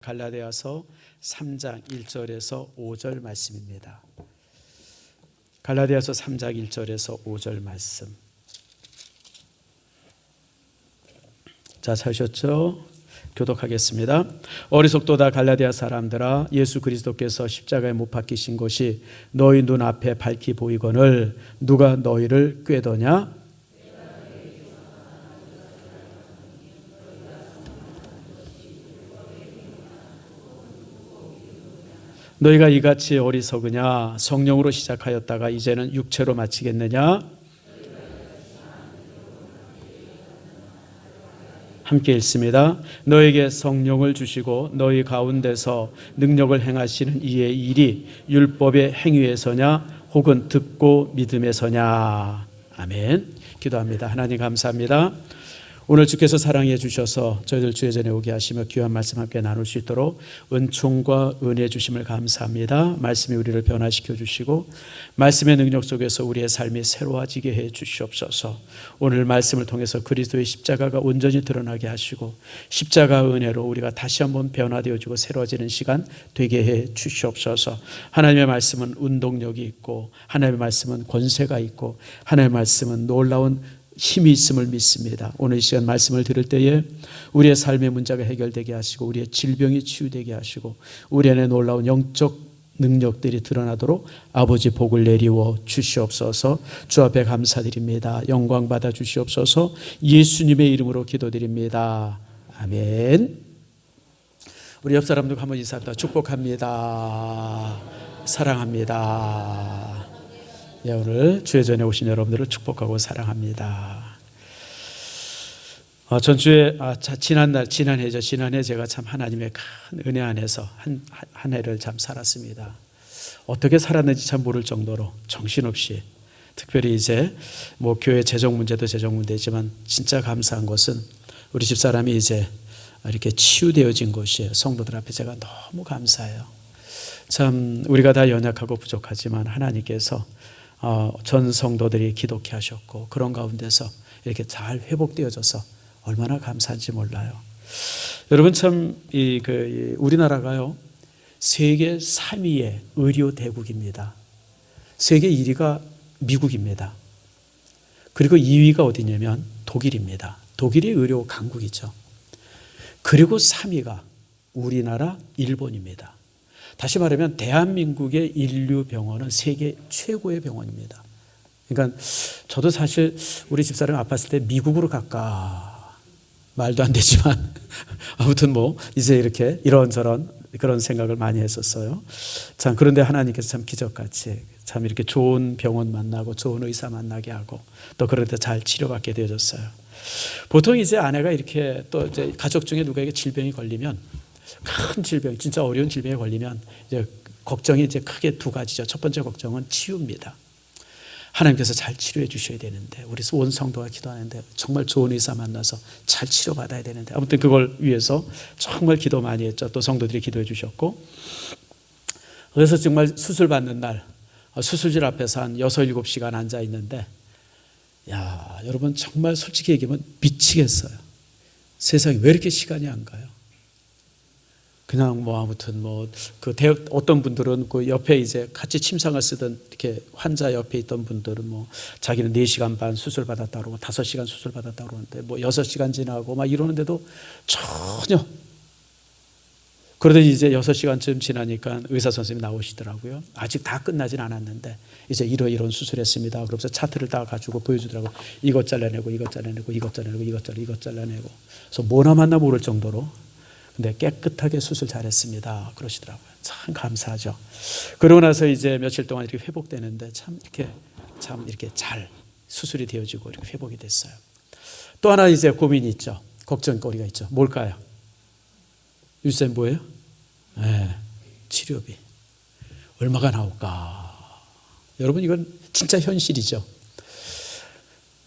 갈라디아서 3장 1절에서 5절 말씀입니다. 갈라디아서 3장 1절에서 5절 말씀. 자, 찾으셨죠? 교독하겠습니다. 어리석도다 갈라디아 사람들아, 예수 그리스도께서 십자가에 못 박히신 것이 너희 눈앞에 밝히 보이거늘 누가 너희를 꾀더냐? 너희가 이같이 어리석으냐? 성령으로 시작하였다가 이제는 육체로 마치겠느냐? 함께 읽습니다. 너에게 성령을 주시고 너희 가운데서 능력을 행하시는 이의 일이 율법의 행위에서냐 혹은 듣고 믿음에서냐? 아멘. 기도합니다. 하나님 감사합니다. 오늘 주께서 사랑해 주셔서 저희들 주의 전에 오게 하시며 귀한 말씀 함께 나눌 수 있도록 은총과 은혜 주심을 감사합니다. 말씀이 우리를 변화시켜 주시고 말씀의 능력 속에서 우리의 삶이 새로워지게 해 주시옵소서. 오늘 말씀을 통해서 그리스도의 십자가가 온전히 드러나게 하시고 십자가 은혜로 우리가 다시 한번 변화되어지고 새로워지는 시간 되게 해 주시옵소서. 하나님의 말씀은 운동력이 있고 하나님의 말씀은 권세가 있고 하나님의 말씀은 놀라운 힘이 있음을 믿습니다. 오늘 이 시간 말씀을 들을 때에 우리의 삶의 문제가 해결되게 하시고 우리의 질병이 치유되게 하시고 우리 안에 놀라운 영적 능력들이 드러나도록 아버지 복을 내리워 주시옵소서. 주 앞에 감사드립니다. 영광 받아 주시옵소서. 예수님의 이름으로 기도드립니다. 아멘. 우리 옆 사람들과 한번 인사합니다. 축복합니다. 사랑합니다. 예, 오늘 주의 전에 오신 여러분들을 축복하고 사랑합니다. 전주에 지난해 제가 참 하나님의 큰 은혜 안에서 한 해를 참 살았습니다. 어떻게 살았는지 참 모를 정도로 정신없이, 특별히 이제 뭐 교회 재정 문제도 재정 문제지만 진짜 감사한 것은 우리 집사람이 이제 이렇게 치유되어진 것이에요. 성도들 앞에 제가 너무 감사해요. 참 우리가 다 연약하고 부족하지만 하나님께서 전 성도들이 기독케 하셨고 그런 가운데서 이렇게 잘 회복되어져서 얼마나 감사한지 몰라요. 여러분 참 우리나라가요 세계 3위의 의료 대국입니다. 세계 1위가 미국입니다. 그리고 2위가 어디냐면 독일입니다. 독일이 의료 강국이죠. 그리고 3위가 우리나라 일본입니다. 다시 말하면 대한민국의 인류 병원은 세계 최고의 병원입니다. 그러니까 저도 사실 우리 집사람 아팠을 때 미국으로 갈까 말도 안 되지만 아무튼 뭐 이제 이렇게 이런저런 그런 생각을 많이 했었어요. 참 그런데 하나님께서 참 기적같이 참 이렇게 좋은 병원 만나고 좋은 의사 만나게 하고 또 그럴 때 잘 치료받게 되어졌어요. 보통 이제 아내가 이렇게 또 이제 가족 중에 누구에게 질병이 걸리면 큰 질병, 진짜 어려운 질병에 걸리면 이제 걱정이 이제 크게 두 가지죠. 첫 번째 걱정은 치유입니다. 하나님께서 잘 치료해 주셔야 되는데 우리 온 성도가 기도하는데 정말 좋은 의사 만나서 잘 치료받아야 되는데 아무튼 그걸 위해서 정말 기도 많이 했죠. 또 성도들이 기도해 주셨고 그래서 정말 수술 받는 날 수술실 앞에서 한 6, 7시간 앉아 있는데 야 여러분 정말 솔직히 얘기하면 미치겠어요. 세상에 왜 이렇게 시간이 안 가요? 그냥 뭐 아무튼 어떤 분들은 그 옆에 이제 같이 침상을 쓰던 이렇게 환자 옆에 있던 분들은 뭐 자기는 4시간 반 수술 받았다 그러고 5시간 수술 받았다 그러는데 뭐 6시간 지나고 막 이러는데도 전혀. 그러더니 이제 6시간쯤 지나니까 의사 선생님이 나오시더라고요. 아직 다 끝나진 않았는데 이제 이런 수술했습니다. 그러면서 차트를 다 가지고 보여주더라고요. 이것 잘라내고 이것 잘라내고 이것 잘라내고 이것 잘라내고 그래서 뭐나 만나 모를 정도로 근데 깨끗하게 수술 잘했습니다. 그러시더라고요. 참 감사하죠. 그러고 나서 이제 며칠 동안 이렇게 회복되는데 참 이렇게 잘 수술이 되어지고 이렇게 회복이 됐어요. 또 하나 이제 고민이 있죠. 걱정거리가 있죠. 뭘까요? 유쌤 뭐예요? 네, 치료비. 얼마가 나올까? 여러분 이건 진짜 현실이죠.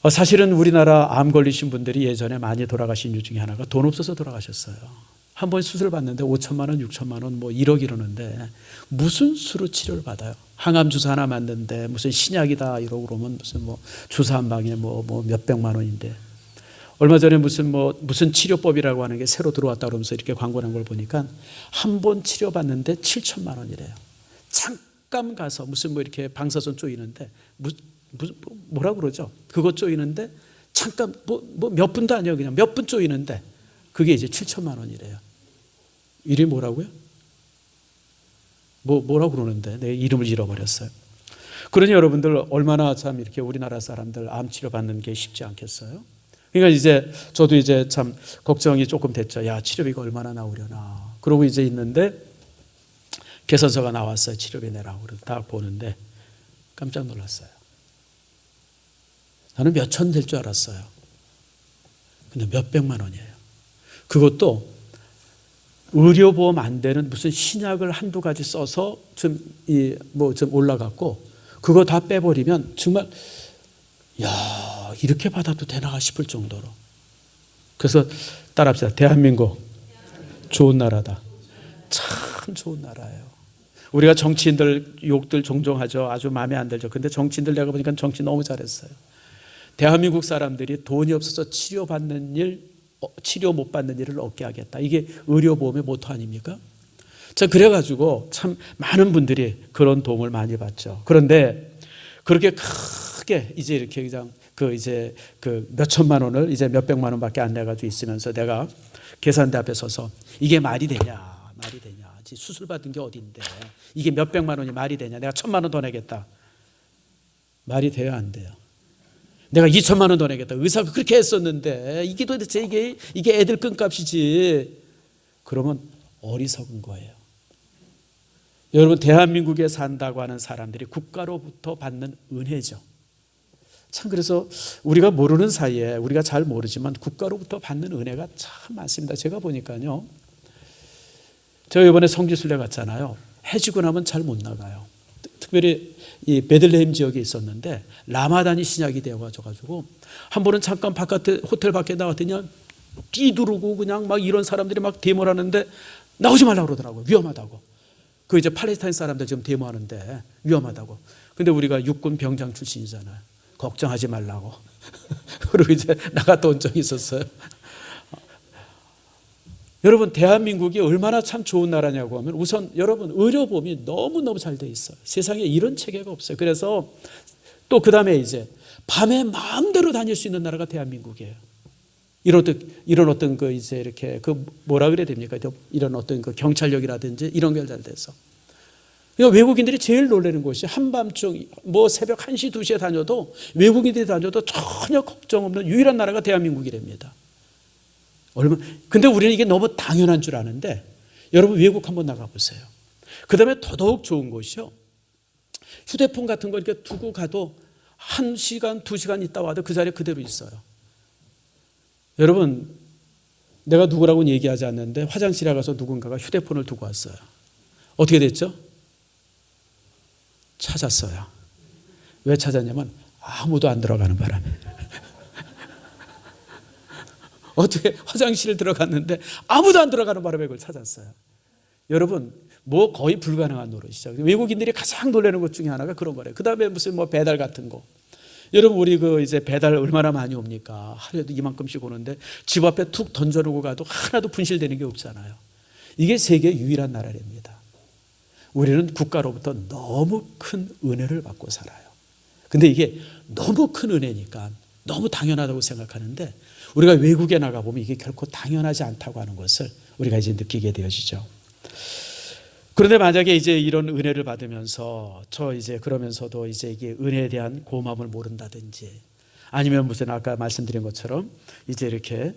사실은 우리나라 암 걸리신 분들이 예전에 많이 돌아가신 이유 중에 하나가 돈 없어서 돌아가셨어요. 한 번 수술 받는데 5천만 원, 6천만 원, 뭐 1억 이러는데 무슨 수로 치료를 받아요? 항암 주사 하나 맞는데 무슨 신약이다 이러고 그러면 무슨 뭐 주사 한 방에 뭐 몇백만 원인데 얼마 전에 무슨 치료법이라고 하는 게 새로 들어왔다 그러면서 이렇게 광고한 걸 보니까 한 번 치료받는데 7천만 원이래요. 잠깐 가서 무슨 이렇게 방사선 쪼이는데 뭐라 그러죠? 그거 쪼이는데 잠깐 몇 분도 아니에요. 그냥 몇 분 쪼이는데 그게 이제 7천만 원이래요. 이름이 뭐라고요? 뭐라고 그러는데 내 이름을 잃어버렸어요. 그러니 여러분들 얼마나 참 이렇게 우리나라 사람들 암 치료 받는 게 쉽지 않겠어요? 그러니까 이제 저도 이제 참 걱정이 조금 됐죠. 야, 치료비가 얼마나 나오려나. 그러고 이제 있는데 계산서가 나왔어요. 치료비 내라고. 그래서 딱 보는데 깜짝 놀랐어요. 나는 몇 천 될 줄 알았어요. 근데 몇 백만 원이에요. 그것도 의료보험 안 되는 무슨 신약을 한두 가지 써서 좀 올라갔고, 그거 다 빼버리면 정말 야, 이렇게 받아도 되나 싶을 정도로. 그래서 따라합시다. 대한민국 좋은 나라다. 참 좋은 나라예요. 우리가 정치인들 욕들 종종 하죠. 아주 마음에 안 들죠. 근데 정치인들 내가 보니까 정치 너무 잘했어요. 대한민국 사람들이 돈이 없어서 치료 못 받는 일을 없게 하겠다. 이게 의료보험의 모토 아닙니까? 자, 그래가지고 참 많은 분들이 그런 도움을 많이 받죠. 그런데 그렇게 크게 이제 이렇게 그냥 그 몇 천만 원을 이제 몇 백만 원밖에 안 내가지고 있으면서 내가 계산대 앞에 서서 이게 말이 되냐. 수술 받은 게 어딘데 이게 몇 백만 원이 말이 되냐. 내가 1,000만 원 더 내겠다. 말이 돼요, 안 돼요? 내가 2,000만 원 더 내겠다. 의사가 그렇게 했었는데 이게 도대체 이게 애들 끈값이지. 그러면 어리석은 거예요. 여러분, 대한민국에 산다고 하는 사람들이 국가로부터 받는 은혜죠. 참, 그래서 우리가 모르는 사이에, 우리가 잘 모르지만 국가로부터 받는 은혜가 참 많습니다. 제가 보니까요, 제가 이번에 성지순례 갔잖아요. 해지고 나면 잘 못 나가요. 특별히 이 베들레헴 지역에 있었는데 라마단이 시작이 되어가지고 한 번은 잠깐 바깥에 호텔 밖에 나갔더니 뛰두르고 그냥 막 이런 사람들이 막 데모를 하는데 나오지 말라고 그러더라고요. 위험하다고. 그 이제 팔레스타인 사람들 지금 데모하는데 위험하다고. 근데 우리가 육군 병장 출신이잖아요. 걱정하지 말라고. 그리고 이제 나갔다 온 적이 있었어요. 여러분, 대한민국이 얼마나 참 좋은 나라냐고 하면 우선 여러분 의료보험이 너무너무 잘 돼 있어요. 세상에 이런 체계가 없어요. 그래서 또 그 다음에 이제 밤에 마음대로 다닐 수 있는 나라가 대한민국이에요. 이런 어떤 그 이제 이렇게 그 뭐라 그래야 됩니까? 이런 어떤 그 경찰력이라든지 이런 게 잘 돼서. 그러니까 외국인들이 제일 놀라는 것이 한밤중 새벽 1시, 2시에 다녀도 외국인들이 다녀도 전혀 걱정 없는 유일한 나라가 대한민국이랍니다. 근데 우리는 이게 너무 당연한 줄 아는데 여러분 외국 한번 나가보세요. 그 다음에 더더욱 좋은 것이요. 휴대폰 같은 거 이렇게 두고 가도 1시간, 2시간 있다 와도 그 자리에 그대로 있어요. 여러분, 내가 누구라고는 얘기하지 않는데 화장실에 가서 누군가가 휴대폰을 두고 왔어요. 어떻게 됐죠? 찾았어요. 왜 찾았냐면 아무도 안 들어가는 바람에. 어떻게 화장실을 들어갔는데 아무도 안 들어가는 바람에 그걸 찾았어요. 여러분, 거의 불가능한 노릇이죠. 외국인들이 가장 놀라는 것 중에 하나가 그런 거래요. 그 다음에 무슨 배달 같은 거. 여러분, 우리 이제 배달 얼마나 많이 옵니까? 하루에도 이만큼씩 오는데 집 앞에 툭 던져놓고 가도 하나도 분실되는 게 없잖아요. 이게 세계 유일한 나라랍니다. 우리는 국가로부터 너무 큰 은혜를 받고 살아요. 근데 이게 너무 큰 은혜니까 너무 당연하다고 생각하는데 우리가 외국에 나가보면 이게 결코 당연하지 않다고 하는 것을 우리가 이제 느끼게 되어지죠. 그런데 만약에 이제 이런 은혜를 받으면서 그러면서도 이제 이게 은혜에 대한 고마움을 모른다든지 아니면 무슨 아까 말씀드린 것처럼 이제 이렇게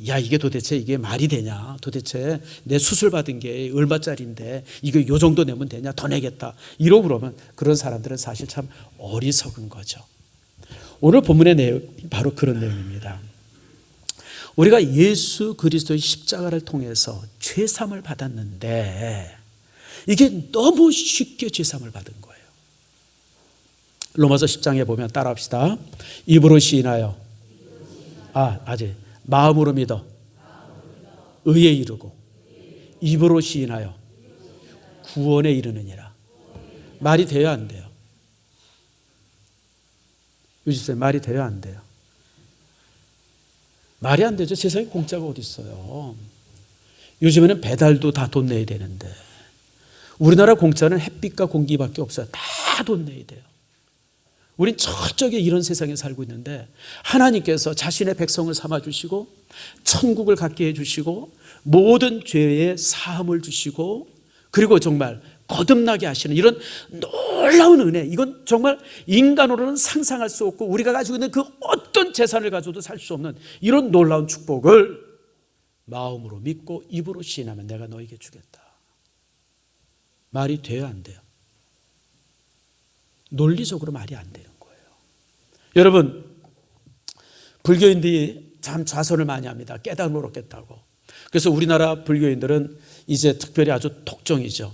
야, 이게 도대체 이게 말이 되냐? 도대체 내 수술 받은 게 얼마짜리인데 이거 요 정도 내면 되냐? 더 내겠다. 이러고 그러면 그런 사람들은 사실 참 어리석은 거죠. 오늘 본문의 내용 바로 그런 내용입니다. 우리가 예수 그리스도의 십자가를 통해서 죄사함을 받았는데 이게 너무 쉽게 죄사함을 받은 거예요. 로마서 10장에 보면 따라합시다. 입으로 시인하여 아직 마음으로 믿어 의에 이르고 입으로 시인하여 구원에 이르느니라. 말이 돼요, 안 돼요? 유지쌤, 말이 돼요, 안 돼요? 말이 안 되죠. 세상에 공짜가 어디 있어요. 요즘에는 배달도 다 돈 내야 되는데 우리나라 공짜는 햇빛과 공기밖에 없어요. 다 돈 내야 돼요. 우린 철저하게 이런 세상에 살고 있는데 하나님께서 자신의 백성을 삼아주시고 천국을 갖게 해주시고 모든 죄의 사함을 주시고 그리고 정말 거듭나게 하시는 이런 놀라운 은혜, 이건 정말 인간으로는 상상할 수 없고 우리가 가지고 있는 그 어떤 재산을 가져도 살 수 없는 이런 놀라운 축복을 마음으로 믿고 입으로 시인하면 내가 너에게 주겠다. 말이 돼요, 안 돼요? 논리적으로 말이 안 되는 거예요. 여러분, 불교인들이 참 좌선을 많이 합니다. 깨달음을 얻겠다고. 그래서 우리나라 불교인들은 이제 특별히 아주 독종이죠.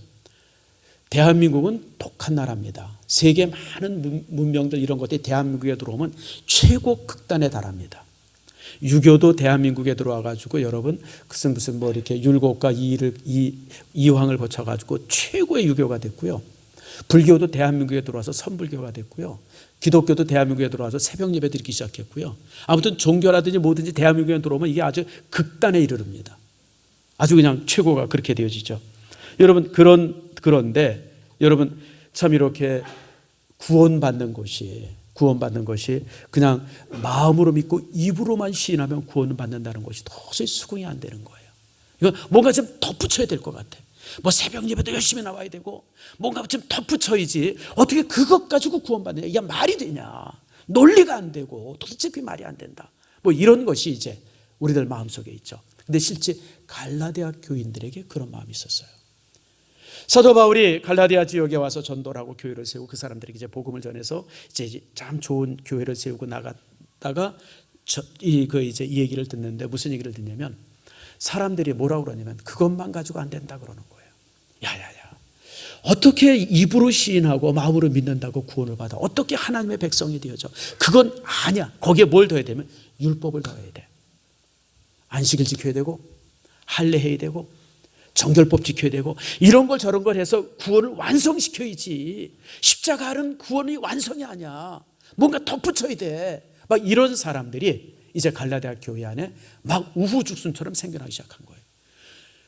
대한민국은 독한 나라입니다. 세계 많은 문명들 이런 것들이 대한민국에 들어오면 최고 극단에 달합니다. 유교도 대한민국에 들어와가지고 여러분 무슨 뭐 이렇게 율곡과 이황을 거쳐가지고 최고의 유교가 됐고요. 불교도 대한민국에 들어와서 선불교가 됐고요. 기독교도 대한민국에 들어와서 새벽 예배 드리기 시작했고요. 아무튼 종교라든지 뭐든지 대한민국에 들어오면 이게 아주 극단에 이르릅니다. 아주 그냥 최고가 그렇게 되어지죠. 여러분 그런데 여러분 참 이렇게 구원받는 것이 그냥 마음으로 믿고 입으로만 시인하면 구원을 받는다는 것이 도저히 수긍이 안 되는 거예요. 이거 뭔가 좀 덧붙여야 될 것 같아. 뭐 새벽 예배도 열심히 나와야 되고 뭔가 좀 덧붙여야지 어떻게 그것 가지고 구원받느냐. 이게 말이 되냐. 논리가 안 되고 도대체 그게 말이 안 된다. 뭐 이런 것이 이제 우리들 마음속에 있죠. 근데 실제 갈라디아 교인들에게 그런 마음이 있었어요. 사도 바울이 갈라디아 지역에 와서 전도를 하고 교회를 세우고 그 사람들에게 이제 복음을 전해서 이제 참 좋은 교회를 세우고 나갔다가 이 얘기를 듣는데 무슨 얘기를 듣냐면 사람들이 뭐라고 그러냐면 그것만 가지고 안 된다 그러는 거예요. 야야야, 어떻게 입으로 시인하고 마음으로 믿는다고 구원을 받아? 어떻게 하나님의 백성이 되어져? 그건 아니야. 거기에 뭘 더해야 되면 율법을 더해야 돼. 안식일 지켜야 되고 할례해야 되고 정결법 지켜야 되고 이런 걸 저런 걸 해서 구원을 완성시켜야지. 십자가는 구원이 완성이 아니야. 뭔가 덧붙여야 돼. 막 이런 사람들이 이제 갈라디아 교회 안에 막 우후죽순처럼 생겨나기 시작한 거예요.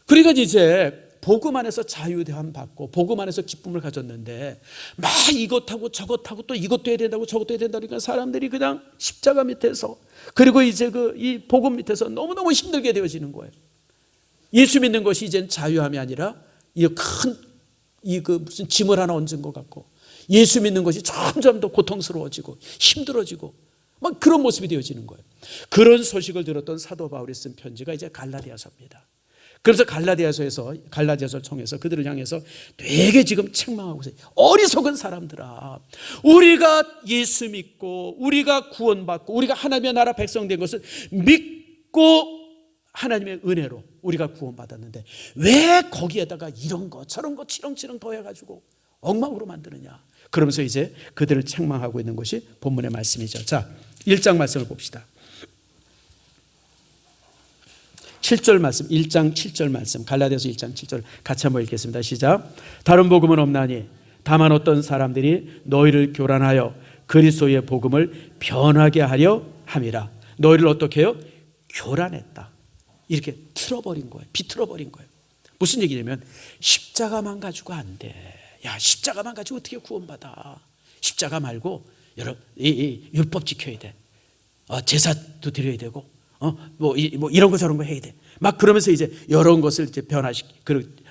그러니까 이제 복음 안에서 자유대함 받고 복음 안에서 기쁨을 가졌는데 막 이것하고 저것하고 또 이것도 해야 된다고 저것도 해야 된다고 그러니까 사람들이 그냥 십자가 밑에서 그리고 이제 이 복음 밑에서 너무너무 힘들게 되어지는 거예요. 예수 믿는 것이 이제는 자유함이 아니라 무슨 짐을 하나 얹은 것 같고 예수 믿는 것이 점점 더 고통스러워지고 힘들어지고 막 그런 모습이 되어지는 거예요. 그런 소식을 들었던 사도 바울이 쓴 편지가 이제 갈라디아서입니다. 그래서 갈라디아서를 통해서 그들을 향해서 되게 지금 책망하고 있어요. 어리석은 사람들아, 우리가 예수 믿고 우리가 구원받고 우리가 하나님의 나라 백성 된 것을 믿고 하나님의 은혜로 우리가 구원받았는데 왜 거기에다가 이런 거 저런 거 치렁치렁 더해가지고 엉망으로 만드느냐. 그러면서 이제 그들을 책망하고 있는 것이 본문의 말씀이죠. 자, 1장 말씀을 봅시다. 7절 말씀, 1장 7절 말씀, 갈라디아서 1장 7절 같이 한번 읽겠습니다. 시작. 다른 복음은 없나니 다만 어떤 사람들이 너희를 교란하여 그리스도의 복음을 변하게 하려 함이라. 너희를 어떻게 해요? 교란했다. 이렇게 틀어버린 거예요. 비틀어버린 거예요. 무슨 얘기냐면 십자가만 가지고 안 돼. 야, 십자가만 가지고 어떻게 구원받아? 십자가 말고 여러분 이 율법 지켜야 돼. 제사도 드려야 되고 뭐 이런 거 저런 거 해야 돼. 막 그러면서 이제 이런 것을 이제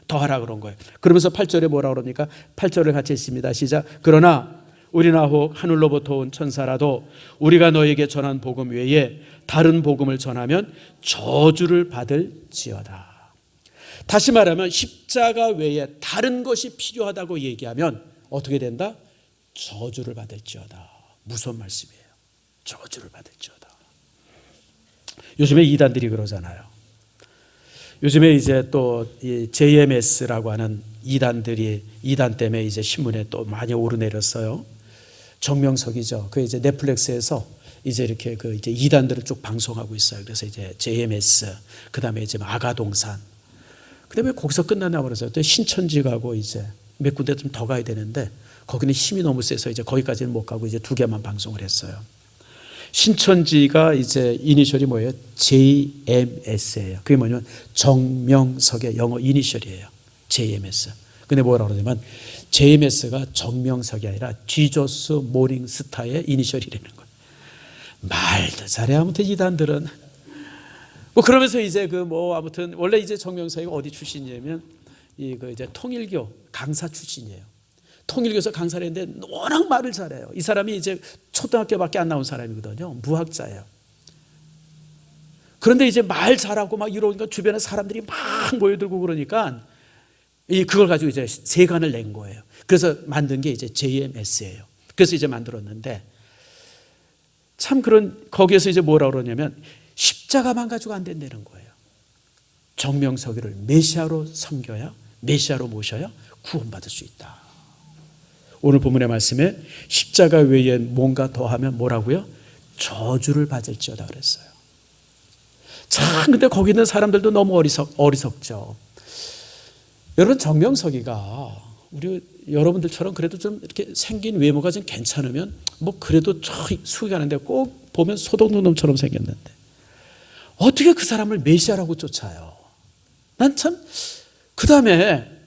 더하라 그런 거예요. 그러면서 8절에 뭐라 그럽니까? 8절을 같이 읽습니다. 시작. 그러나 우리나 혹 하늘로부터 온 천사라도 우리가 너에게 전한 복음 외에 다른 복음을 전하면 저주를 받을지어다. 다시 말하면 십자가 외에 다른 것이 필요하다고 얘기하면 어떻게 된다? 저주를 받을지어다. 무서운 말씀이에요. 저주를 받을지어다. 요즘에 이단들이 그러잖아요. 요즘에 이제 또 이 JMS라고 하는 이단 때문에 이제 신문에 또 많이 오르내렸어요. 정명석이죠. 그 이제 넷플릭스에서 이제 이렇게 이제 이단들을 쭉 방송하고 있어요. 그래서 이제 JMS, 그 다음에 이제 아가동산, 그 다음에 거기서 끝나나 버렸어요. 또 신천지 가고 이제 몇 군데 좀 더 가야 되는데 거기는 힘이 너무 세서 이제 거기까지는 못 가고 이제 2개만 방송을 했어요. 신천지가 이제 이니셜이 뭐예요? JMS예요. 그게 뭐냐면 정명석의 영어 이니셜이에요. JMS. 근데 뭐라고 그러냐면 JMS가 정명석이 아니라 지저스 모닝스타의 이니셜이라는 거예요. 말도 잘해. 아무튼 이단들은 뭐 그러면서 이제 아무튼 원래 이제 정명석이 어디 출신이냐면 이제 통일교 강사 출신이에요. 통일교에서 강사를 했는데 워낙 말을 잘해요. 이 사람이 이제 초등학교밖에 안 나온 사람이거든요. 무학자예요. 그런데 이제 말 잘하고 막 이러니까 주변에 사람들이 막 모여들고 그러니까 그걸 가지고 이제 세간을 낸 거예요. 그래서 만든 게 이제 JMS예요. 그래서 이제 만들었는데 참 거기에서 이제 뭐라 그러냐면 십자가만 가지고 안 된다는 거예요. 정명석이를 메시아로 섬겨야, 메시아로 모셔야 구원받을 수 있다. 오늘 본문의 말씀에 십자가 외에 뭔가 더하면 뭐라고요? 저주를 받을지어다 그랬어요. 참 근데 거기 있는 사람들도 너무 어리석죠. 여러분, 정명석이가 여러분들처럼 그래도 좀 이렇게 생긴 외모가 좀 괜찮으면 뭐 그래도 수익 하는데 꼭 보면 소독놈처럼 생겼는데 어떻게 그 사람을 메시아라고 쫓아요? 난 참 그 다음에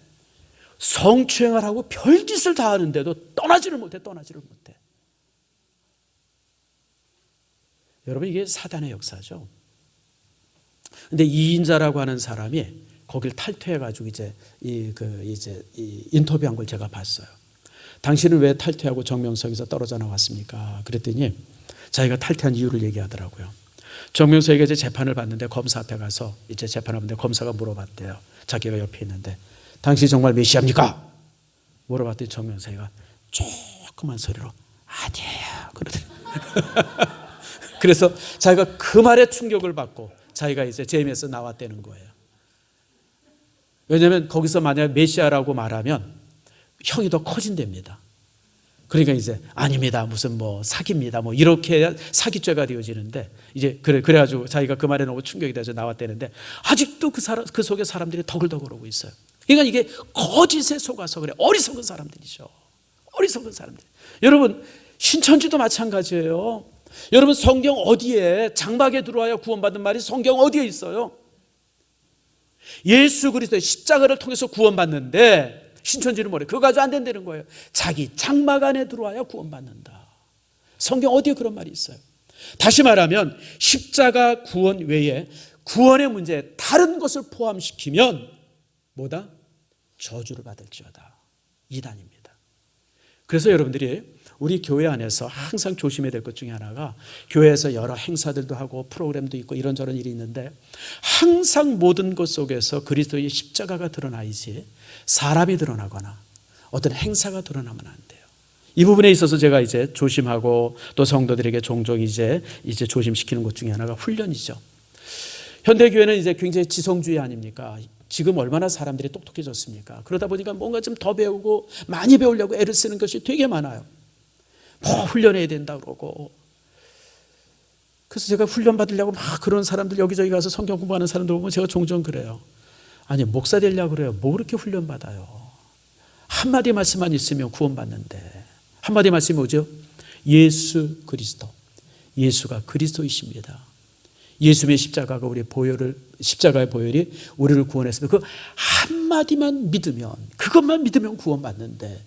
성추행을 하고 별짓을 다 하는데도 떠나지를 못해. 여러분, 이게 사단의 역사죠. 근데 이인자라고 하는 사람이 거길 탈퇴해가지고 이제 인터뷰한 걸 제가 봤어요. 당신은 왜 탈퇴하고 정명석에서 떨어져 나왔습니까? 그랬더니 자기가 탈퇴한 이유를 얘기하더라고요. 정명석이가 이제 재판을 받는데 검사 앞에 가서 이제 재판을 받는데 검사가 물어봤대요. 자기가 옆에 있는데 당신이 정말 메시아입니까? 물어봤더니 정명석이가 조그만 소리로 아니에요 그러더니 그래서 자기가 그 말에 충격을 받고 자기가 이제 JMS 나왔다는 거예요. 왜냐하면 거기서 만약 메시아라고 말하면 형이 더 커진답니다. 그러니까 이제 아닙니다, 무슨 사기입니다, 이렇게 사기죄가 되어지는데 이제 그래가지고 자기가 그 말에 너무 충격이 돼서 나왔다는데 아직도 그 속에 사람들이 더글더글하고 있어요. 그러니까 이게 거짓에 속아서 그래. 어리석은 사람들이죠. 어리석은 사람들. 여러분, 신천지도 마찬가지예요. 여러분, 성경 어디에 장막에 들어와야 구원받는 말이 성경 어디에 있어요? 예수 그리스도의 십자가를 통해서 구원받는데 신천지는 뭐래? 그거 가지고 안 된다는 거예요. 자기 장막 안에 들어와야 구원받는다. 성경 어디에 그런 말이 있어요? 다시 말하면 십자가 구원 외에 구원의 문제에 다른 것을 포함시키면 뭐다? 저주를 받을지어다. 이단입니다. 그래서 여러분들이 우리 교회 안에서 항상 조심해야 될 것 중에 하나가 교회에서 여러 행사들도 하고 프로그램도 있고 이런저런 일이 있는데 항상 모든 것 속에서 그리스도의 십자가가 드러나야지 사람이 드러나거나 어떤 행사가 드러나면 안 돼요. 이 부분에 있어서 제가 이제 조심하고 또 성도들에게 종종 이제 조심시키는 것 중에 하나가 훈련이죠. 현대교회는 이제 굉장히 지성주의 아닙니까? 지금 얼마나 사람들이 똑똑해졌습니까? 그러다 보니까 뭔가 좀 더 배우고 많이 배우려고 애를 쓰는 것이 되게 많아요. 훈련해야 된다 그러고. 그래서 제가 훈련 받으려고 막 그런 사람들 여기저기 가서 성경 공부하는 사람들 보면 제가 종종 그래요. 아니, 목사 되려고 그래요. 뭐 그렇게 훈련 받아요? 한마디 말씀만 있으면 구원받는데. 한마디 말씀이 뭐죠? 예수 그리스도. 예수가 그리스도이십니다. 예수의 십자가가 십자가의 보혈이 우리를 구원했으면 그 한마디만 믿으면, 그것만 믿으면 구원받는데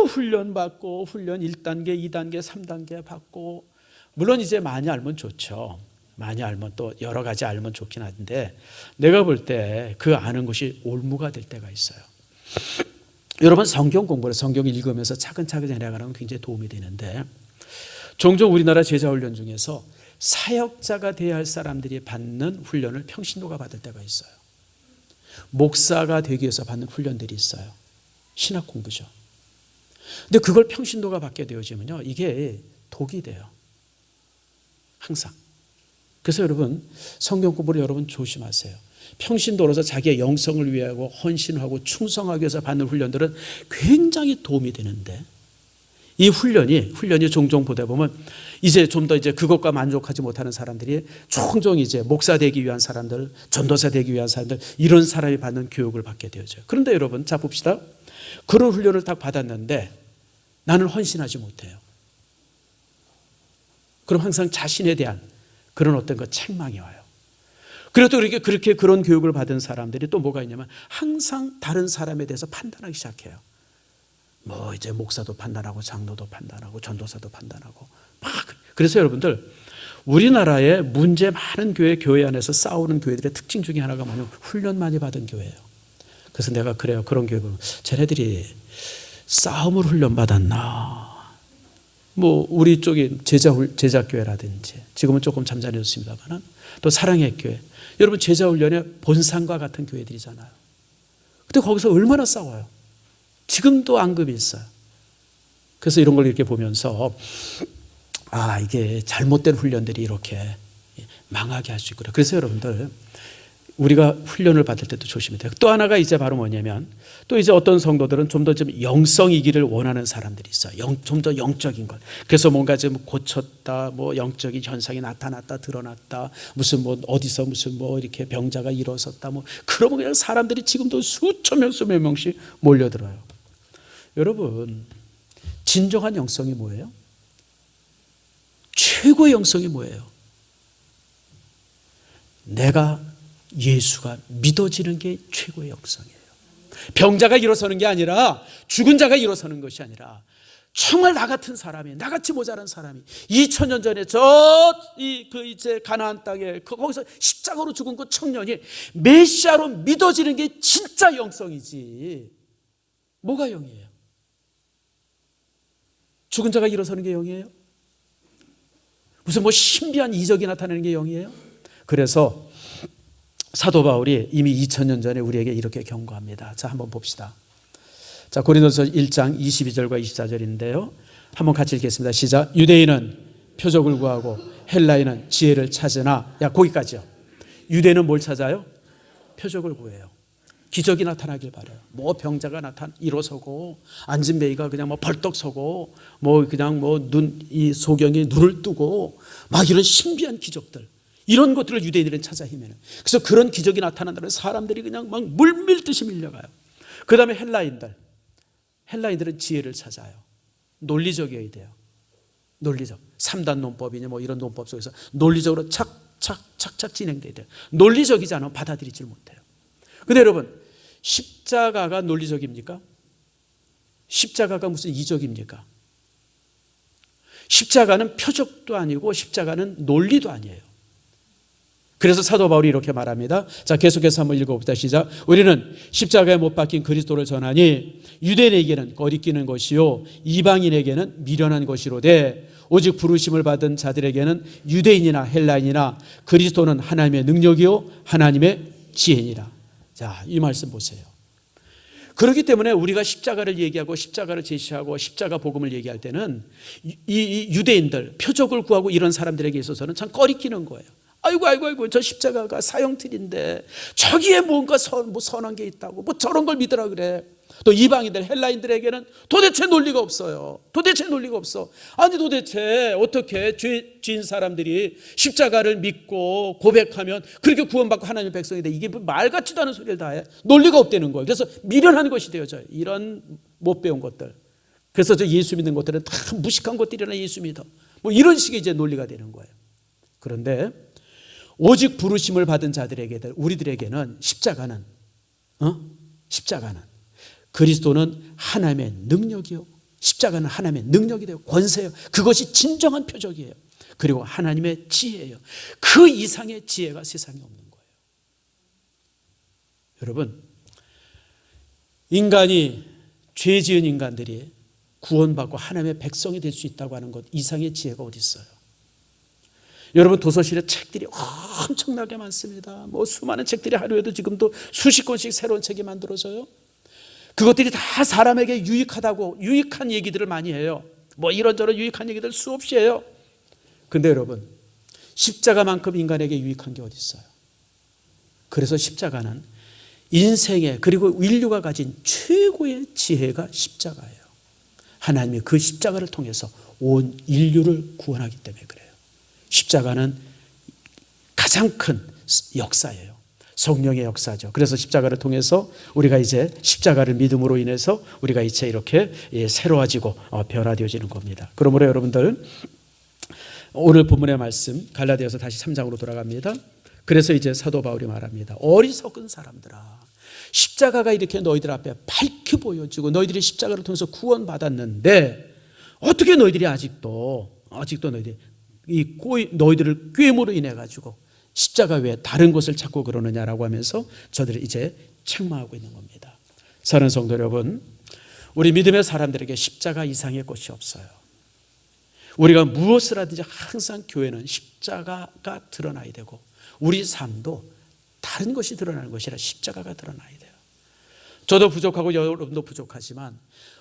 훈련 받고 훈련 1단계, 2단계, 3단계 받고, 물론 이제 많이 알면 좋죠. 많이 알면 또 여러 가지 알면 좋긴 한데 내가 볼 때 그 아는 것이 올무가 될 때가 있어요. 여러분, 성경 공부를 성경을 읽으면서 차근차근 해나가는 건 굉장히 도움이 되는데 종종 우리나라 제자훈련 중에서 사역자가 되어야 할 사람들이 받는 훈련을 평신도가 받을 때가 있어요. 목사가 되기 위해서 받는 훈련들이 있어요. 신학 공부죠. 근데 그걸 평신도가 받게 되어지면요, 이게 독이 돼요. 항상. 그래서 여러분, 성경 공부를 여러분 조심하세요. 평신도로서 자기의 영성을 위하고 헌신하고 충성하기 위해서 받는 훈련들은 굉장히 도움이 되는데 이 훈련이 종종 보다 보면 이제 좀 더 이제 그것과 만족하지 못하는 사람들이 종종 이제 목사 되기 위한 사람들, 전도사 되기 위한 사람들, 이런 사람이 받는 교육을 받게 되어져요. 그런데 여러분, 자 봅시다. 그런 훈련을 딱 받았는데 나는 헌신하지 못해요. 그럼 항상 자신에 대한 그런 어떤 그 책망이 와요. 그래도 그렇게 그런 교육을 받은 사람들이 또 뭐가 있냐면 항상 다른 사람에 대해서 판단하기 시작해요. 뭐 이제 목사도 판단하고 장로도 판단하고 전도사도 판단하고 막. 그래서 여러분들 우리나라의 문제 많은 교회 안에서 싸우는 교회들의 특징 중에 하나가 뭐냐면 훈련 많이 받은 교회예요. 그래서 내가 그래요. 그런 교회 보면 쟤네들이 싸움을 훈련 받았나. 뭐 우리 쪽이 제자교회라든지 지금은 조금 잠잠해졌습니다만 또 사랑의 교회. 여러분 제자훈련의 본산과 같은 교회들이잖아요. 근데 거기서 얼마나 싸워요. 지금도 앙금이 있어요. 그래서 이런 걸 이렇게 보면서 이게 잘못된 훈련들이 이렇게 망하게 할 수 있구나. 그래서 여러분들 우리가 훈련을 받을 때도 조심해야 돼요. 또 하나가 이제 바로 뭐냐면 또 이제 어떤 성도들은 좀 더 좀 영성이기를 원하는 사람들이 있어요. 좀 더 영적인 것. 그래서 뭔가 좀 고쳤다, 뭐 영적인 현상이 나타났다, 드러났다, 무슨 뭐 어디서 무슨 뭐 이렇게 병자가 일어섰다, 뭐 그러면 그냥 사람들이 지금도 수천 명, 수백 명씩 몰려들어요. 여러분, 진정한 영성이 뭐예요? 최고의 영성이 뭐예요? 내가 예수가 믿어지는 게 최고의 영성이에요. 병자가 일어서는 게 아니라 죽은 자가 일어서는 것이 아니라 정말 나 같은 사람이, 나같이 모자란 사람이 2000년 전에 이제 가나안 땅에 거기서 십자가로 죽은 그 청년이 메시아로 믿어지는 게 진짜 영성이지. 뭐가 영이에요? 죽은 자가 일어서는 게 영이에요? 무슨 뭐 신비한 이적이 나타나는 게 영이에요? 그래서 사도 바울이 이미 2000년 전에 우리에게 이렇게 경고합니다. 자, 한번 봅시다. 자, 고린도서 1장 22절과 24절인데요. 한번 같이 읽겠습니다. 시작. 유대인은 표적을 구하고 헬라인은 지혜를 찾으나, 거기까지요. 유대인은 뭘 찾아요? 표적을 구해요. 기적이 나타나길 바라요. 뭐 병자가 일어서고 앉은 베이가 그냥 뭐 벌떡 서고 뭐 그냥 뭐 이 소경이 눈을 뜨고 막 이런 신비한 기적들, 이런 것들을 유대인들은 찾아 헤매는. 그래서 그런 기적이 나타난다면 사람들이 그냥 막 물밀듯이 밀려가요. 그 다음에 헬라인들은 지혜를 찾아요. 논리적이어야 돼요. 논리적. 3단 논법이냐 뭐 이런 논법 속에서 논리적으로 착착 진행돼야 돼요. 논리적이지 않으면 받아들이질 못해요. 근데 여러분, 십자가가 논리적입니까? 십자가가 무슨 이적입니까? 십자가는 표적도 아니고 십자가는 논리도 아니에요. 그래서 사도 바울이 이렇게 말합니다. 자, 계속해서 한번 읽어봅시다. 시작. 우리는 십자가에 못 박힌 그리스도를 전하니 유대인에게는 거리끼는 것이요 이방인에게는 미련한 것이로되 오직 부르심을 받은 자들에게는 유대인이나 헬라인이나 그리스도는 하나님의 능력이요 하나님의 지혜니라. 자, 이 말씀 보세요. 그렇기 때문에 우리가 십자가를 얘기하고 십자가를 제시하고 십자가 복음을 얘기할 때는 이 유대인들, 표적을 구하고 이런 사람들에게 있어서는 참 꺼리끼는 거예요. 아이고 저 십자가가 사형틀인데 저기에 뭔가 선한 게 있다고 뭐 저런 걸 믿으라 그래. 또 이방인들, 헬라인들에게는 도대체 논리가 없어요. 도대체 논리가 없어. 아니 도대체 어떻게 죄인 사람들이 십자가를 믿고 고백하면 그렇게 구원받고 하나님의 백성이 돼. 이게 말 같지도 않은 소리를 다 해. 논리가 없다는 거예요. 그래서 미련한 것이 되어져요. 이런 못 배운 것들. 그래서 저 예수 믿는 것들은 다 무식한 것들이나 예수 믿어. 뭐 이런 식의 이제 논리가 되는 거예요. 그런데 오직 부르심을 받은 자들에게, 우리들에게는 십자가는 그리스도는 하나님의 능력이요. 십자가는 하나님의 능력이 되고 권세요. 그것이 진정한 표적이에요. 그리고 하나님의 지혜예요. 그 이상의 지혜가 세상에 없는 거예요. 여러분, 인간이, 죄 지은 인간들이 구원받고 하나님의 백성이 될 수 있다고 하는 것 이상의 지혜가 어디 있어요? 여러분, 도서실에 책들이 엄청나게 많습니다. 뭐 수많은 책들이 하루에도 지금도 수십 권씩 새로운 책이 만들어져요. 그것들이 다 사람에게 유익하다고 유익한 얘기들을 많이 해요. 뭐 이런저런 유익한 얘기들 수없이 해요. 근데 여러분, 십자가만큼 인간에게 유익한 게 어디 있어요? 그래서 십자가는 인생의, 그리고 인류가 가진 최고의 지혜가 십자가예요. 하나님이 그 십자가를 통해서 온 인류를 구원하기 때문에 그래요. 십자가는 가장 큰 역사예요. 성령의 역사죠. 그래서 십자가를 통해서 우리가 이제 십자가를 믿음으로 인해서 우리가 이제 이렇게 새로워지고 변화되어지는 겁니다. 그러므로 여러분들, 오늘 본문의 말씀 갈라디아서 다시 3장으로 돌아갑니다. 그래서 이제 사도 바울이 말합니다. 어리석은 사람들아, 십자가가 이렇게 너희들 앞에 밝게 보여지고 너희들이 십자가를 통해서 구원받았는데 어떻게 너희들이 아직도 너희들을 꾀임으로 인해 가지고 십자가 외에 다른 것을 찾고 그러느냐라고 하면서 저들을 이제 책망하고 있는 겁니다. 사랑하는 성도 여러분, 우리 믿음의 사람들에게 십자가 이상의 것이 없어요. 우리가 무엇을 하든지 항상 교회는 십자가가 드러나야 되고 우리 삶도 다른 것이 드러나는 것이 아니라 십자가가 드러나야 돼요. 저도 부족하고 여러분도 부족하지만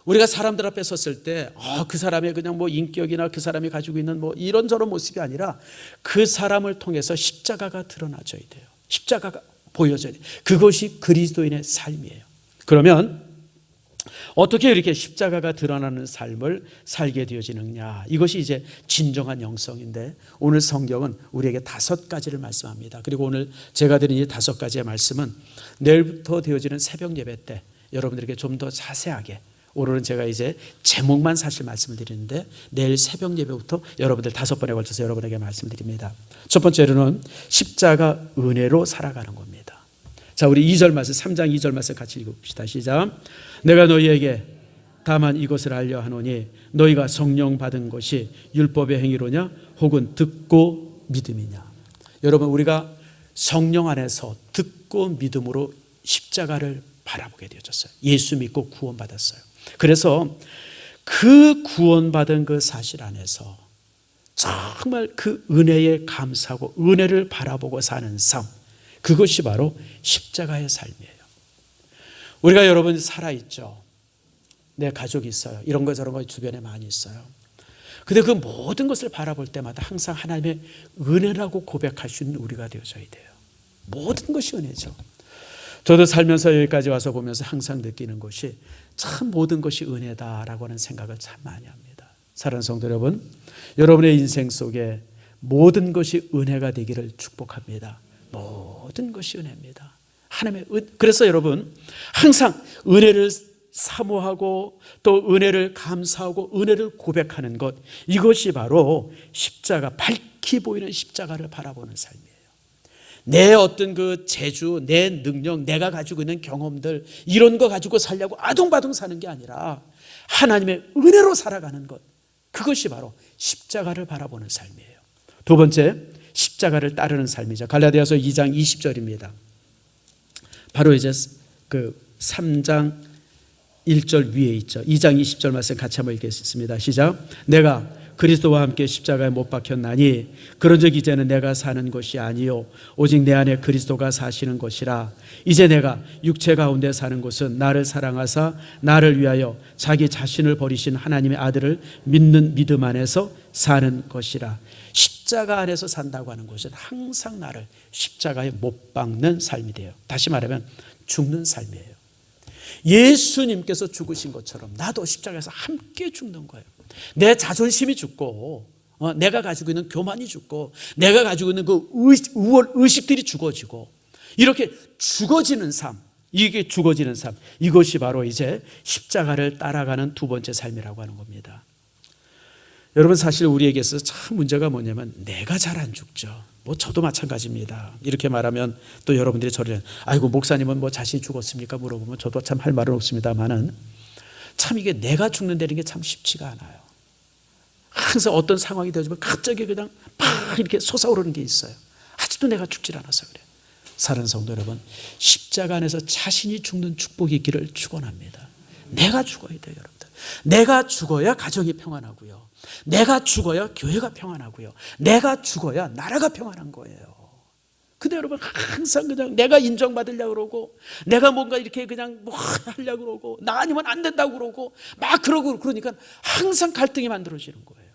우리가 사람들 앞에 섰을 때 그 사람의 그냥 뭐 인격이나 그 사람이 가지고 있는 뭐 이런저런 모습이 아니라 그 사람을 통해서 십자가가 드러나줘야 돼요. 십자가가 보여져야 돼요. 그것이 그리스도인의 삶이에요. 그러면 어떻게 이렇게 십자가가 드러나는 삶을 살게 되어지느냐, 이것이 이제 진정한 영성인데 오늘 성경은 우리에게 5가지를 말씀합니다. 그리고 오늘 제가 드린 이 5가지의 말씀은 내일부터 되어지는 새벽 예배 때 여러분들에게 좀 더 자세하게, 오늘은 제가 이제 제목만 사실 말씀을 드리는데 내일 새벽 예배부터 여러분들 5번에 걸쳐서 여러분에게 말씀드립니다. 첫 번째로는 십자가 은혜로 살아가는 겁니다. 자, 우리 2절 말씀, 3장 2절 말씀 같이 읽읍시다. 시작. 내가 너희에게 다만 이것을 알려 하노니 너희가 성령 받은 것이 율법의 행위로냐 혹은 듣고 믿음이냐. 여러분, 우리가 성령 안에서 듣고 믿음으로 십자가를 바라보게 되어졌어요. 예수 믿고 구원받았어요. 그래서 그 구원받은 그 사실 안에서 정말 그 은혜에 감사하고 은혜를 바라보고 사는 삶, 그것이 바로 십자가의 삶이에요. 우리가 여러분 살아있죠. 내 가족이 있어요. 이런 거 저런 거 주변에 많이 있어요. 근데 그 모든 것을 바라볼 때마다 항상 하나님의 은혜라고 고백할 수 있는 우리가 되어져야 돼요. 모든 것이 은혜죠. 저도 살면서 여기까지 와서 보면서 항상 느끼는 것이 참 모든 것이 은혜다라고 하는 생각을 참 많이 합니다. 사랑하는 성도 여러분, 여러분의 인생 속에 모든 것이 은혜가 되기를 축복합니다. 모든 것이 은혜입니다. 하나님의 그래서 여러분 항상 은혜를 사모하고 또 은혜를 감사하고 은혜를 고백하는 것, 이것이 바로 십자가, 밝히 보이는 십자가를 바라보는 삶이에요. 내 어떤 그 재주, 내 능력, 내가 가지고 있는 경험들 이런 거 가지고 살려고 아둥바둥 사는 게 아니라 하나님의 은혜로 살아가는 것, 그것이 바로 십자가를 바라보는 삶이에요. 두 번째, 십자가를 따르는 삶이죠. 갈라디아서 2장 20절입니다. 바로 이제 그 3장 1절 위에 있죠. 2장 20절 말씀 같이 한번 읽겠습니다. 시작. 내가 그리스도와 함께 십자가에 못 박혔나니 그런즉 이제는 내가 사는 것이 아니요 오직 내 안에 그리스도가 사시는 것이라. 이제 내가 육체 가운데 사는 것은 나를 사랑하사 나를 위하여 자기 자신을 버리신 하나님의 아들을 믿는 믿음 안에서 사는 것이라. 십자가 안에서 산다고 하는 것은 항상 나를 십자가에 못 박는 삶이 돼요. 다시 말하면 죽는 삶이에요. 예수님께서 죽으신 것처럼 나도 십자가에서 함께 죽는 거예요. 내 자존심이 죽고 내가 가지고 있는 교만이 죽고 내가 가지고 있는 그 의식들이 죽어지고 이렇게 죽어지는 삶, 이게 죽어지는 삶, 이것이 바로 이제 십자가를 따라가는 두 번째 삶이라고 하는 겁니다. 여러분, 사실 우리에게 있어서 참 문제가 뭐냐면 내가 잘 안 죽죠. 뭐 저도 마찬가지입니다. 이렇게 말하면 또 여러분들이 저를 아이고 목사님은 뭐 자신이 죽었습니까? 물어보면 저도 참 할 말은 없습니다만은 참 이게 내가 죽는다는 게 참 쉽지가 않아요. 항상 어떤 상황이 되어지면 갑자기 그냥 막 이렇게 솟아오르는 게 있어요. 아직도 내가 죽질 않아서 그래요. 사랑하는 성도 여러분, 십자가 안에서 자신이 죽는 축복이 있기를 축원합니다. 내가 죽어야 돼요, 여러분들. 내가 죽어야 가정이 평안하고요. 내가 죽어야 교회가 평안하고요. 내가 죽어야 나라가 평안한 거예요. 근데 여러분 항상 그냥 내가 인정받으려고 그러고 내가 뭔가 이렇게 그냥 뭐 하려고 그러고 나 아니면 안 된다고 그러고 막 그러고 그러니까 항상 갈등이 만들어지는 거예요.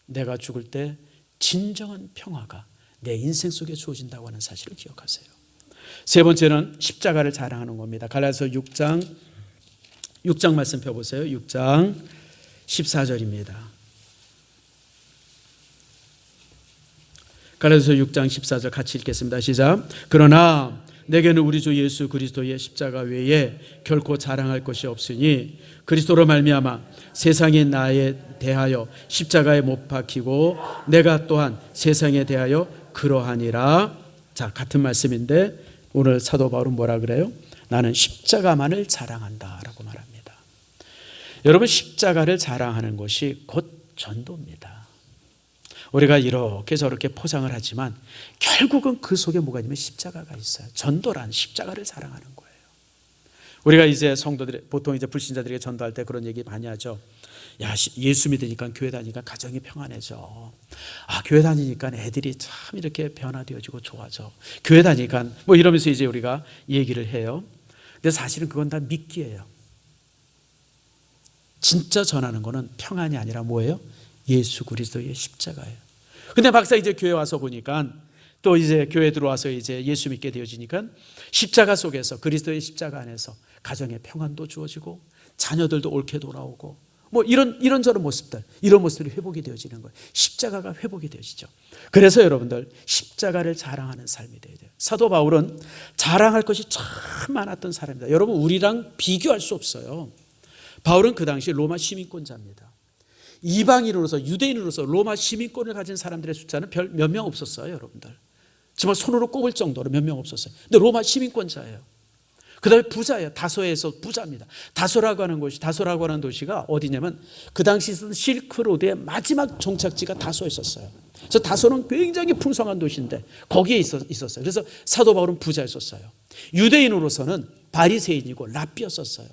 내가 죽을 때 진정한 평화가 내 인생 속에 주어진다고 하는 사실을 기억하세요. 세 번째는 십자가를 자랑하는 겁니다. 갈라디아서 6장 말씀 펴보세요. 6장 14절입니다. 갈라디아서 6장 14절 같이 읽겠습니다. 시작. 그러나 내게는 우리 주 예수 그리스도의 십자가 외에 결코 자랑할 것이 없으니 그리스도로 말미암아 세상이 나에 대하여 십자가에 못 박히고 내가 또한 세상에 대하여 그러하니라. 자, 같은 말씀인데 오늘 사도 바울은 뭐라 그래요? 나는 십자가만을 자랑한다라고 말합니다. 여러분, 십자가를 자랑하는 것이 곧 전도입니다. 우리가 이렇게 저렇게 포장을 하지만 결국은 그 속에 뭐가 있냐면 십자가가 있어요. 전도란 십자가를 자랑하는 거예요. 우리가 이제 성도들이 보통 이제 불신자들에게 전도할 때 그런 얘기 많이 하죠. 야, 예수 믿으니까 교회 다니니까 가정이 평안해져. 아, 교회 다니니까 애들이 참 이렇게 변화되어지고 좋아져. 교회 다니니까 뭐 이러면서 이제 우리가 얘기를 해요. 근데 사실은 그건 다 미끼예요. 진짜 전하는 거는 평안이 아니라 뭐예요? 예수 그리스도의 십자가예요. 근데 막상 이제 교회 와서 보니까 또 이제 교회 들어와서 이제 예수 믿게 되어지니까 십자가 속에서 그리스도의 십자가 안에서 가정의 평안도 주어지고 자녀들도 옳게 돌아오고 뭐 이런저런 모습들, 이런 모습들이 회복이 되어지는 거예요. 십자가가 회복이 되어지죠. 그래서 여러분들 십자가를 자랑하는 삶이 되어야 돼요. 사도 바울은 자랑할 것이 참 많았던 사람입니다. 여러분, 우리랑 비교할 수 없어요. 바울은 그 당시 로마 시민권자입니다. 이방인으로서, 유대인으로서 로마 시민권을 가진 사람들의 숫자는 별 몇 명 없었어요, 여러분들. 정말 손으로 꼽을 정도로 몇 명 없었어요. 근데 로마 시민권자예요. 그 다음에 부자예요. 다소에서 부자입니다. 다소라고 하는 도시가 어디냐면 그 당시 있었던 실크로드의 마지막 종착지가 다소였었어요. 그래서 다소는 굉장히 풍성한 도시인데 거기에 있었어요. 그래서 사도 바울은 부자였었어요. 유대인으로서는 바리새인이고 랍비였었어요.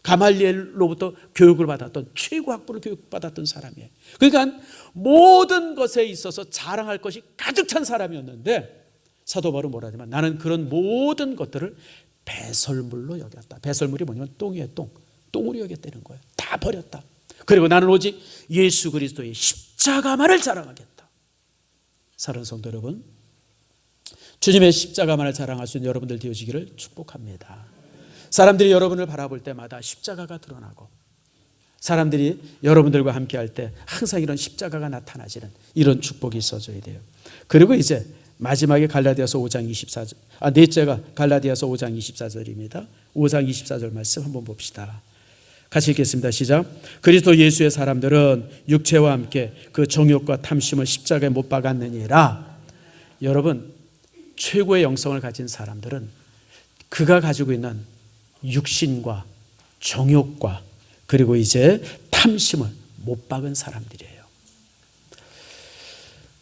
가말리엘로부터 교육을 받았던 최고 학부를 교육받았던 사람이에요. 그러니까 모든 것에 있어서 자랑할 것이 가득 찬 사람이었는데 사도 바울은 뭐라 하냐면 나는 그런 모든 것들을 배설물로 여겼다. 배설물이 뭐냐면 똥이에요. 똥으로 여겼다는 거예요. 다 버렸다. 그리고 나는 오직 예수 그리스도의 십자가만을 자랑하겠다. 사랑하는 성도 여러분, 주님의 십자가만을 자랑할 수 있는 여러분들 되어지기를 축복합니다. 사람들이 여러분을 바라볼 때마다 십자가가 드러나고 사람들이 여러분들과 함께 할 때 항상 이런 십자가가 나타나지는 이런 축복이 있어져야 돼요. 그리고 이제 마지막에 갈라디아서 5장 24절, 넷째가 갈라디아서 5장 24절입니다. 5장 24절 말씀 한번 봅시다. 같이 읽겠습니다. 시작. 그리스도 예수의 사람들은 육체와 함께 그 정욕과 탐심을 십자가에 못 박았느니라. 여러분, 최고의 영성을 가진 사람들은 그가 가지고 있는 육신과 정욕과 그리고 이제 탐심을 못 박은 사람들이에요.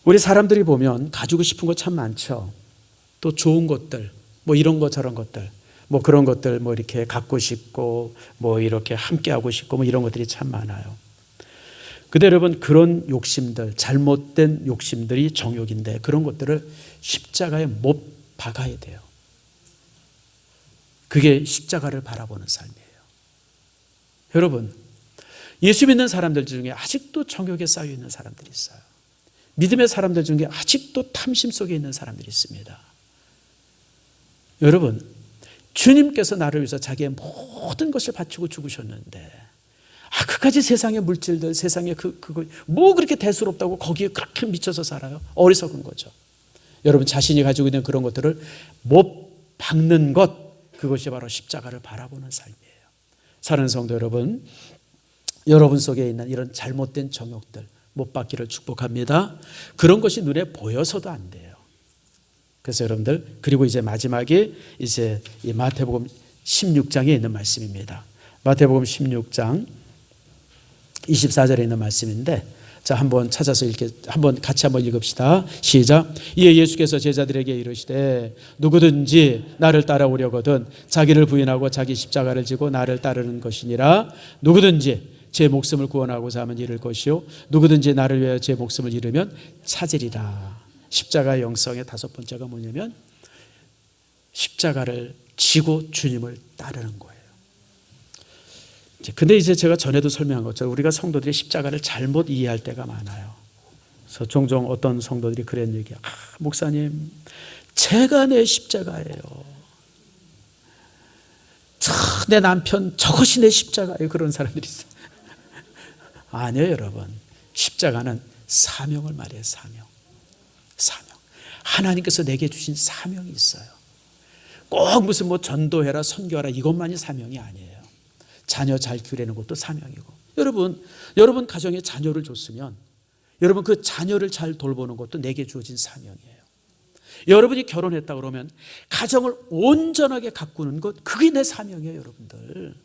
우리 사람들이 보면 가지고 싶은 거 참 많죠. 또 좋은 것들, 뭐 이런 것 저런 것들, 뭐 그런 것들 뭐 이렇게 갖고 싶고 뭐 이렇게 함께 하고 싶고 뭐 이런 것들이 참 많아요. 근데 여러분, 그런 욕심들, 잘못된 욕심들이 정욕인데 그런 것들을 십자가에 못 박아야 돼요. 그게 십자가를 바라보는 삶이에요. 여러분, 예수 믿는 사람들 중에 아직도 정욕에 쌓여 있는 사람들이 있어요. 믿음의 사람들 중에 아직도 탐심 속에 있는 사람들이 있습니다. 여러분, 주님께서 나를 위해서 자기의 모든 것을 바치고 죽으셨는데 그까지 세상의 물질들, 세상의 그거 뭐 그렇게 대수롭다고 거기에 그렇게 미쳐서 살아요? 어리석은 거죠. 여러분, 자신이 가지고 있는 그런 것들을 못 박는 것, 그것이 바로 십자가를 바라보는 삶이에요. 사랑하는 성도 여러분, 여러분 속에 있는 이런 잘못된 정욕들 못 받기를 축복합니다. 그런 것이 눈에 보여서도 안 돼요. 그래서 여러분들, 그리고 이제 마지막에 이제 이 마태복음 16장에 있는 말씀입니다. 마태복음 16장 24절에 있는 말씀인데, 자, 한번 찾아서 같이 한번 읽읍시다. 시작. 이에 예수께서 제자들에게 이르시되 누구든지 나를 따라오려거든 자기를 부인하고 자기 십자가를 지고 나를 따르는 것이니라. 누구든지 제 목숨을 구원하고자 하면 잃을 것이요 누구든지 나를 위하여 제 목숨을 잃으면 찾으리라. 십자가의 영성의 다섯 번째가 뭐냐면 십자가를 지고 주님을 따르는 거예요. 근데 이제 제가 전에도 설명한 것처럼 우리가 성도들이 십자가를 잘못 이해할 때가 많아요. 그래서 종종 어떤 성도들이 그런 얘기해요. 목사님, 제가 내 십자가예요. 내 남편 저것이 내 십자가예요. 그런 사람들이 있어요. 아니에요, 여러분. 십자가는 사명을 말해요. 사명. 하나님께서 내게 주신 사명이 있어요. 꼭 무슨 뭐 전도해라 선교하라 이것만이 사명이 아니에요. 자녀 잘 기르는 것도 사명이고, 여러분 가정에 자녀를 줬으면 여러분 그 자녀를 잘 돌보는 것도 내게 주어진 사명이에요. 여러분이 결혼했다 그러면 가정을 온전하게 가꾸는 것, 그게 내 사명이에요, 여러분들.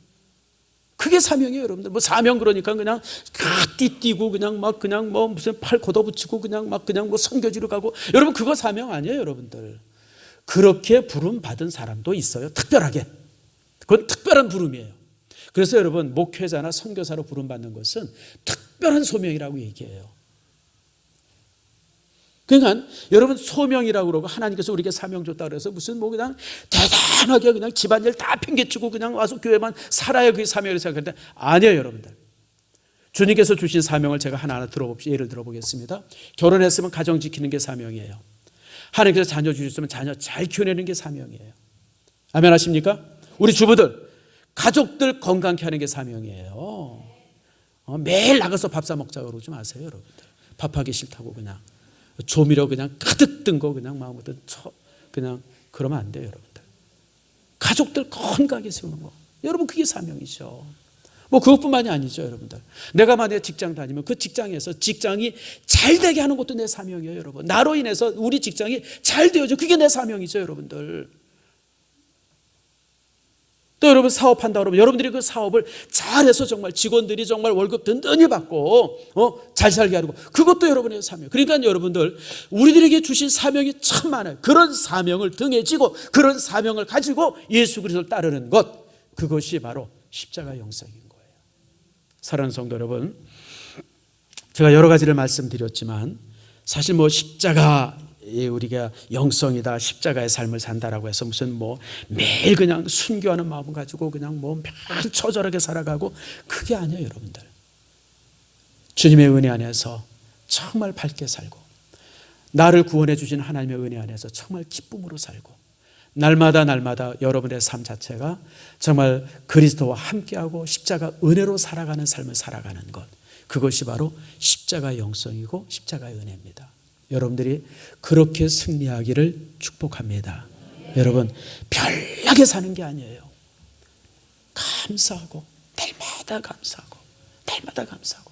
그게 사명이에요, 여러분들. 뭐 사명 그러니까 그냥 띠뛰고 그냥 뭐 무슨 팔 걷어붙이고 그냥 뭐 선교지로 가고, 여러분 그거 사명 아니에요, 여러분들. 그렇게 부름 받은 사람도 있어요, 특별하게. 그건 특별한 부름이에요. 그래서 여러분 목회자나 선교사로 부름 받는 것은 특별한 소명이라고 얘기해요. 그러니까 여러분 소명이라고 그러고 하나님께서 우리에게 사명 줬다 그래서 무슨 뭐 그냥 대단하게 그냥 집안일 다 팽개치고 그냥 와서 교회만 살아야 그게 사명이라고 생각하는데 아니에요, 여러분들. 주님께서 주신 사명을 제가 하나하나 예를 들어보겠습니다. 결혼했으면 가정 지키는 게 사명이에요. 하나님께서 자녀 주셨으면 자녀 잘 키워내는 게 사명이에요. 아멘 하십니까? 우리 주부들, 가족들 건강케 하는 게 사명이에요. 매일 나가서 밥 사 먹자고 그러지 마세요, 여러분들. 밥하기 싫다고 그냥 조미료 그냥 가득 든 거 그냥 마음부터 그냥 그러면 안 돼요, 여러분들. 가족들 건강하게 세우는 거, 여러분 그게 사명이죠. 뭐 그것뿐만이 아니죠, 여러분들. 내가 만약에 직장 다니면 그 직장에서 직장이 잘 되게 하는 것도 내 사명이에요, 여러분. 나로 인해서 우리 직장이 잘 되어져, 그게 내 사명이죠, 여러분들. 또 여러분 사업한다 그러면 여러분들이 그 사업을 잘해서 정말 직원들이 정말 월급 든든히 받고 잘 살게 하고, 그것도 여러분의 사명. 그러니까 여러분들 우리들에게 주신 사명이 참 많아요. 그런 사명을 등에 지고 그런 사명을 가지고 예수 그리스도를 따르는 것, 그것이 바로 십자가 영성인 거예요. 사랑하는 성도 여러분, 제가 여러 가지를 말씀드렸지만 사실 뭐 십자가 우리가 영성이다, 십자가의 삶을 산다라고 해서 무슨 뭐 매일 그냥 순교하는 마음을 가지고 그냥 뭐 매일 처절하게 살아가고, 그게 아니에요, 여러분들. 주님의 은혜 안에서 정말 밝게 살고, 나를 구원해 주신 하나님의 은혜 안에서 정말 기쁨으로 살고, 날마다 여러분의 삶 자체가 정말 그리스도와 함께하고 십자가 은혜로 살아가는 삶을 살아가는 것, 그것이 바로 십자가 영성이고 십자가의 은혜입니다. 여러분들이 그렇게 승리하기를 축복합니다. 여러분 별나게 사는 게 아니에요. 감사하고 날마다 감사하고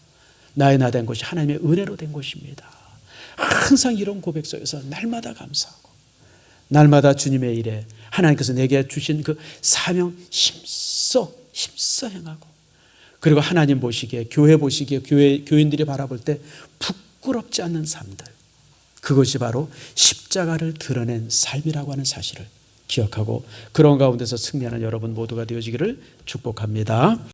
나의 나 된 것이 하나님의 은혜로 된 것입니다. 항상 이런 고백 속에서 날마다 감사하고, 날마다 주님의 일에 하나님께서 내게 주신 그 사명 힘써 행하고, 그리고 하나님 보시기에, 교회 보시기에, 교인들이 바라볼 때 부끄럽지 않는 삶들, 그것이 바로 십자가를 드러낸 삶이라고 하는 사실을 기억하고 그런 가운데서 승리하는 여러분 모두가 되어지기를 축복합니다.